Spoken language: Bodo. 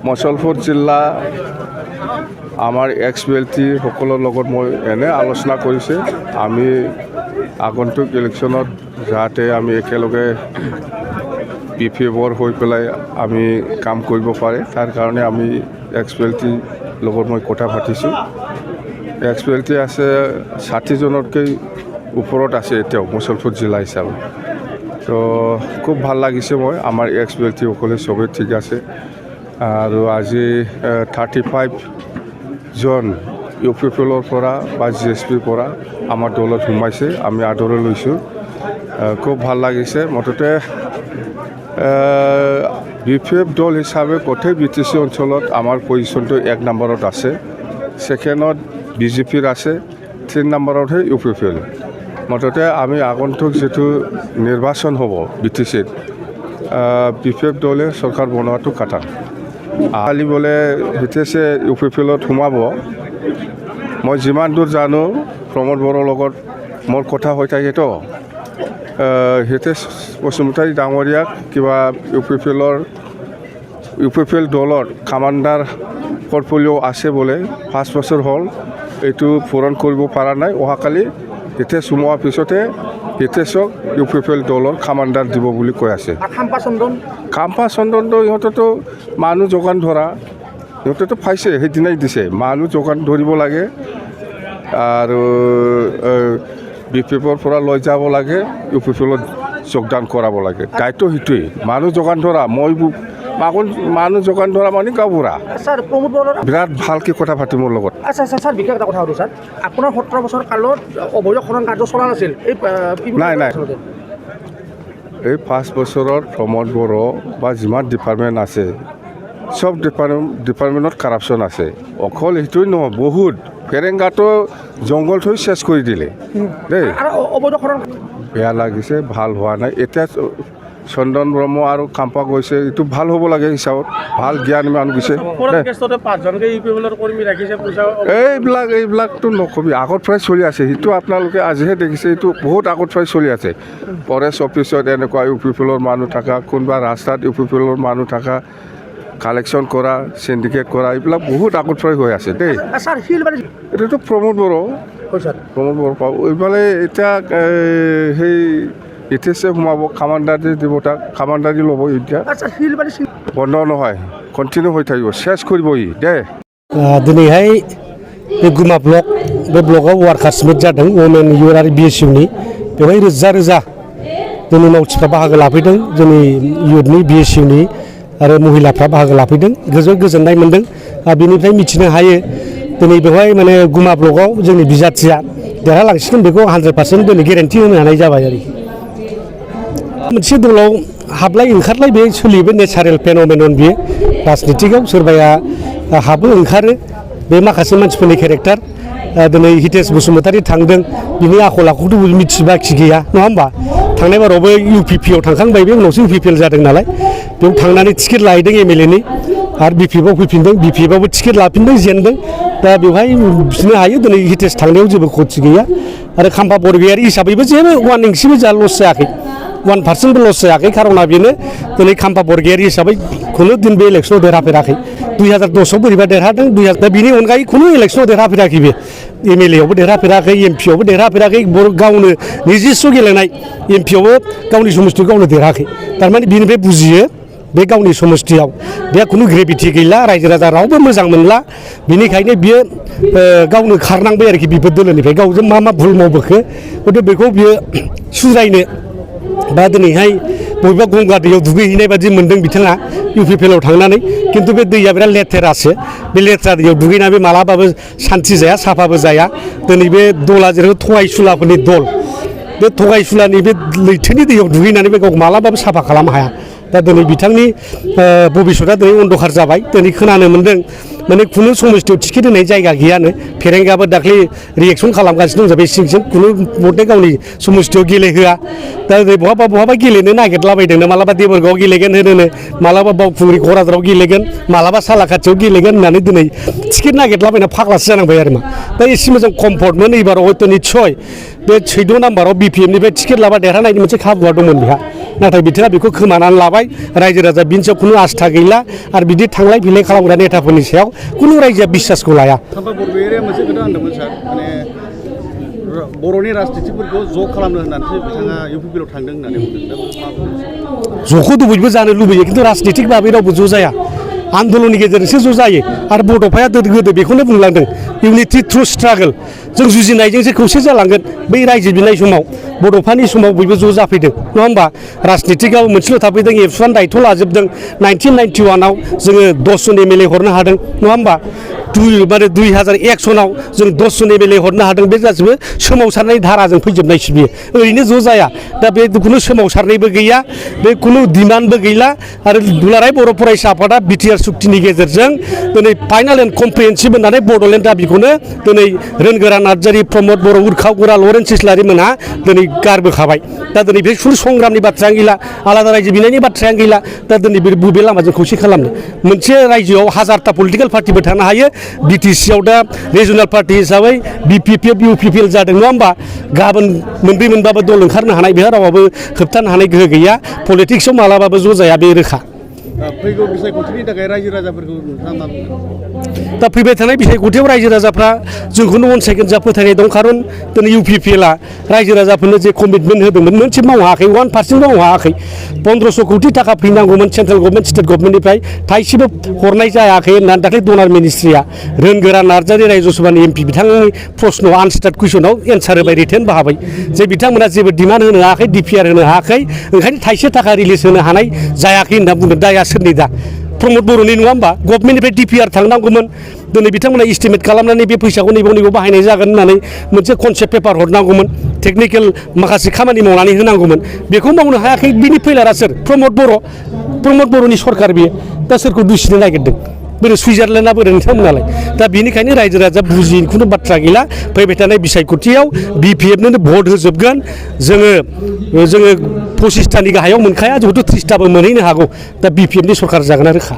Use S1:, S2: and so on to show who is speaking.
S1: মুছলপুৰ জিলা আমাৰ এক্স-বেল্টি সকলৰ লগত মই এনে আলোচনা কৰিছে আমি আগন্তুক ইলেকশ্যনত যাতে আমি একেলগে বিফেভৰ হৈ পেলাই আমি কাম কৰিব পাৰে তাৰ কাৰণে আমি এক্স-বেল্টি লগত মই কথা পাতিছোঁ এক্স-বেল্টি আছে 60 জনতকৈ ওপৰত আছে এতিয়াও মুছলপুৰ জিলা হিচাপে তো খুব ভাল লাগিছে মই আমাৰ এক্স-বেল্টি সকলে সবে ঠিক আছে আৰু আজি 35 জন ইউপিপিএলৰ পৰা বা জিএছপিৰ পৰা আমাৰ দলত সোমাইছে আমি আদৰি লৈছোঁ খুব ভাল লাগিছে মুঠতে বিপিএফ দল হিচাপে গোটেই বিটিচি অঞ্চলত আমাৰ পজিশ্যনটো 1 নম্বৰত আছে সেকেণ্ডত বিজেপিৰ আছে 3 নম্বৰতহে ইউপিপিএল মুঠতে আমি আগন্তুক যেটো নিৰ্বাচন হ'ব বিটিচিত বিপিএফ দলে চৰকাৰ বনোৱাটো কথা আলি বলে বিটিচি ইউপিপিএলত সোমাব মই যিমান দূৰ জানো প্ৰমোদ বড়োৰ লগত মোৰ কথা হৈ থাকেতো হিতেশ বসুমতাৰী ডাঙৰীয়াক কিবা ইউপিপিএল দলৰ কামাণ্ডাৰ পৰ্টফলিঅ' আছে বোলে 5 বছৰ হ'ল এইটো পূৰণ কৰিব পৰা নাই অহাকালি হিতেশ সোমোৱাৰ পিছতে হিতেশক ইউপিপিএল দলৰ কামাণ্ডাৰ দিব বুলি কৈ আছে খাম্পা চন্দনটো ইহঁতেতো মানুহ যোগান ধৰা ইহঁতেতো পাইছে সেইদিনাই দিছে মানুহ যোগান ধৰিব লাগে আৰু বিপিএফৰ পৰা লৈ যাব লাগে ইউপিপিএলত যোগদান কৰাব লাগে দায়িত্ব সেইটোৱেই মানুহ যোগান ধৰা মই মানুহ যোগান ধৰা মানে গাঁওবুঢ়া
S2: স্যার প্রমোদ বড়োর
S1: বিৰাট ভালকৈ কথা পাতি মোৰ লগত
S2: আচ্ছা আচ্ছা স্যার বিশেষ এটা কথা সুধো স্যার আপোনাৰ 17 বছৰ কালত অবৈধ খনন কাৰ্য চলা নাছিল এই
S1: নাই এই 5 বছৰত প্ৰমোদ বড়ো বা যিমান ডিপাৰ্টমেণ্ট আছে সব ডিপাৰ্টমেণ্টত কাৰাপশ্যন আছে অকল সেইটোৱেই নহয় বহুত ফেৰেংগাটো জংঘল থৈ চেছ কৰি দিলে দেই
S2: আৰু অবৈধ খনন
S1: বেয়া লাগিছে ভাল হোৱা নাই এতিয়া চন্দন ব্ৰহ্ম আৰু কাম্পা গৈছে এইটো ভাল হ'ব লাগে হিচাপত ভাল জ্ঞান মান গৈছে এইবিলাকতো নকবি আগত পৰাই চলি আছে সেইটো আপোনালোকে আজিহে দেখিছে এইটো বহুত আগত পৰাই চলি আছে ফৰেষ্ট অফিচত এনেকুৱা ইউপিপিএলৰ মানুহ থকা কোনোবা ৰাস্তাত ইউপিপিএলৰ মানুহ থকা কালেকশ্যন কৰা চিণ্ডিকেট কৰা এইবিলাক বহুত আগত পৰাই হৈ আছে দেই এইটোতো প্ৰমোদ বড়ো পাব এইফালে এতিয়া সেই ইতিহাসে সোমাব কামাণ্ডাৰী দিব তাক কামাণ্ডাৰী ল'ব এতিয়া বন্ধ নহয় কণ্টিনিউ হৈ থাকিব চেছ কৰিব ই দে
S3: दिनैहाय बे गुमा ब्लक बे ब्लकआव वार्कार्स मिट जादों वमेन इउथ आरो बिएसइउनि बेवहाय रोजा रोजा जोंनि मावथिफ्रा बाहागो लाफैदों जोंनि इउथनि बिएसइउनि आरो महिलाफ्रा बाहागो लाफैदों गोजोननाय मोन्दों बेनिफ्राय मिथिनो हायो दिनै बेवहाय माने गुमा ब्लकआव जोंनि बिजाथिया देरहालांसिगोन बेखौ 100% दिनै गेरेन्टि होनो हानाय जाबाय आरोखि मोनसे दलाव हाबलाय ओंखारलाय बे सोलियो बे नेचारेल फेनोमेनन बियो राजनितिकआव सोरबाया हाबो ओंखारो बे माखासे मानसिफोरनि केरेक्टार दिनै हितेश बसुमतारी थांदों बिनि आखल आखुखौथ' मिथिबाखि गैया नङा होमबा थांनाय बारावबो इउपिपिआव थांखांबाय बे उनावसो इउपिपिएल जादों नालाय बेयाव थांनानै टिकेट लाहैदों एमएलएनि आरो बिपिएफआव फैफिनदों बिपिएफआवबो टिकेट लाफिनदों जेनदों दा बेवहाय बिदिनो हायो दिनै हितेश थांनायाव जेबो खथि गैया आरो खाम्फा बरगयारि हिसाबैबो जेबो 1 इंसिबो जा लस जायाखै 1% लस जायाखै खारना बेनो दिनै खाम्फा बरगयारि हिसाबै खुनु दिन बे इलेक्सनाव देरहाफेराखै 2010आव बोरैबा देरहादों 2000 दा बिनि अनगायै खुनु इलेक्सनाव देरहाफेराखै बे एमएलएआवबो देरहाफेराखै एमपिआवबो देरहाफेराखै गावनो निजिस्व गेलेनाय एमपिआवबो गावनि समस्थियाव गावनो देरहाखै थारमाने बिनिफ्राय बुजियो बे गावनि समस्थियाव बे खुनु ग्रेभिटि गैला रायजो राजा रावबो मोजां मोनला बिनिखायनो बियो गावनो खारनांबाय आरोखि बिफोर दोलोनिफ्राय गावजों मा भुल मावबोखो हयथ' बेखौ बियो सुद्रायनो बा दिनैहाय बबेबा गंगा दैयाव दुगैहैनाय बादि मोन्दों बिथाङा इउपिपिएलआव थांनानै खिन्थु बे दैया बिराद लेथेरासो बे लेथ्रा दैयाव दुगैनानै मालाबाबो सान्थि जाया साफाबो जाया दिनै बे दला जेरै थगायसुलाफोरनि दल बे थगायसुलानि बे लैथोनि दैयाव दुगैनानै बे गावखौ मालाबाबो साफा खालामनो हाया दा दिनै बिथांनि भबिष्यतआ दिनै अन्धकार जाबाय दिनै खोनानो मोन्दों माने खुनु समस्थियाव टिकेट होनाय जायगा गैयानो फेरेंगाबो दाख्लै रिएक्सन खालामगासिनो दं जाबाय सिं खुनु मथे गावनि समस्थियाव गेलेहोआ दा बहाबा गेलेनो नागिरलाबायदोंनो मालाबा देबरगावआव गेलेगोन होनो मालाबा बावखुंग्रि क'क्राझाराव गेलेगोन मालाबा सालाकाथियाव गेलेगोन होननानै दिनै टिकेट नागिरलाबायना फाग्लासो जानांबाय आरो मा दा एसे मोजां कम्फर्टमोन एबाराव हयथ' निस्सय बे 14 नाम्बाराव बिपिएफनिफ्राय टिकेट लाबा देरहानायनि मोनसे खाबुआ दंमोन बेहा नाथाय बिथाङा बेखौ खोमानानै लाबाय रायजो राजा बिनि सायाव खुनु आस्था गैला आरो बिदि थांलाय फैलाय खालामग्रा नेताफोरनि सायाव खुनु रायजोआ बिश्वासखौ लाया
S4: साम्पा बरगयारिया मोनसे खोथा होनदोंमोन सार माने बर'नि राजनितिफोरखौ ज' खालामनो होननानैसो बिथाङा UPPL थांदों होननानै बुंदों
S3: ज'खौ बयबो जानो लुबैयो खिन्थु राजनितिक भाबै रावबो ज' जाया आन्दलननि गेजेरजोंसो ज' जायो आरो बड'फाया गोदो बेखौनो बुंलांदों इउनिटि थ्रु स्ट्रागल जों जुजिनायजोंसो खौसे जालांगोन बै रायजो बिनाय समाव बड'फानि समाव बयबो ज' जाफैदों नङा होमबा राजनितिकआव मोनसेल' थाफैदों एबसुआनो दायथ' लाजोबदों 1991आव जोङो 10 जन MLA हरनो हादों नङा होमबा 2001 सनाव जों 10 जन MLA हरनो हादों बे गासिबो सोमावसारनाय धाराजों फैजोबनायसो बियो ओरैनो ज' जाया दा बे खुनु सोमावसारनायबो गैया बे खुनु डिमान्डबो गैला आरो दुलाराय बर' फरायसा आफादा बिटिआर सुक्तिनि गेजेरजों दिनै फाइनाल एन्ड कमप्रिहेन्सिभ होननानै बड'लेण्ड दाबिखौनो दिनै रोनगोरा नार्जारि प्रमद बर' उर्खाव गोरा लरेन्स इस्लारि मोनहा दिनै गारबोखाबाय दा दिनै बे खुनु संग्रामनि बाथ्रायानो गैला आलादा रायजो बिनायनि बाथ्रायानो गैला दा दिनै बे लामाजों खौसे खालामनो मोनसे रायजोआव हाजारथा पलिटिकेल पार्टिबो थानो हायो BTCआव दा रिजनाल पार्टि हिसाबै BPPF UPPL जादों नङा होमबा गाबोन मोनब्रै मोनबाबो दल ओंखारनो हानाय बेहा रावाबो होबथानो हानाय गोहो गैया पलिटिक्सआव मालाबाबो ज' जाया बे रोखा
S4: फैगौ बिसायख'थिनि थाखाय रायजो राजाफोरखौ नोंथाङा मा बुंगोन
S3: दा फैबाय थानाय बिसायख'थियाव रायजो राजाफ्रा जोंखौनो अनसायगोन जा फोथायनाय दं खारन दिनै UPPLआ रायजो राजाफोरनो जे कमिटमेन्ट होदोंमोन मोनसे मावहायाखै 1% मावहायाखै 1500 कोटि थाखा फैनांगौमोन सेन्ट्रेल गभर्नमेन्ट स्टेट गभर्नमेन्टनिफ्राय थाइसेबो हरनाय जायाखै होननानै दाख्लै डनार मिनिस्ट्रिया रोनगोरा नार्जारि रायजोसभानि MP बिथांनि प्रश्नआव आनस्टार्ड कुइसनाव एन्सार होबाय रिटेन बाहाबाय जे बिथांमोना जेबो डिमान्ड होनो हायाखै DPR होनो हायाखै ओंखायनो थाइसे थाखा रिलिज होनो हानाय जायाखै होनना बुंदों दाया सोरनि दा प्रमद बर'नि नङा होमबा गभर्नमेन्टनिफ्राय DPR थांनांगौमोन दिनै बिथांमोना इस्टिमेट खालामनानै बे फैसाखौ नैबाव बाहायनाय जागोन होननानै मोनसे कनसेप्ट पेपार हरनांगौमोन टेकनिकेल माखासे खामानि मावनानै होनांगौमोन बेखौ मावनो हायाखै बिनि फैलारा सोर प्रमद बर'नि सरकार बियो दा सोरखौ दुसिनो नागिरदों बोरै सुइजारलेण्डआ बोरै नोंथांमोनालाय दा बेनिखायनो रायजो राजा बुजिनो खुनु बाथ्रा गैला फैबाय थानाय बिसायख'थियाव BPFनो भट होजोबगोन जोङो 25थानि गाहायाव मोनखाया जिहेतु 30थाबो मोनहैनो हागौ दा BPFनि सरकार जागोन रोखा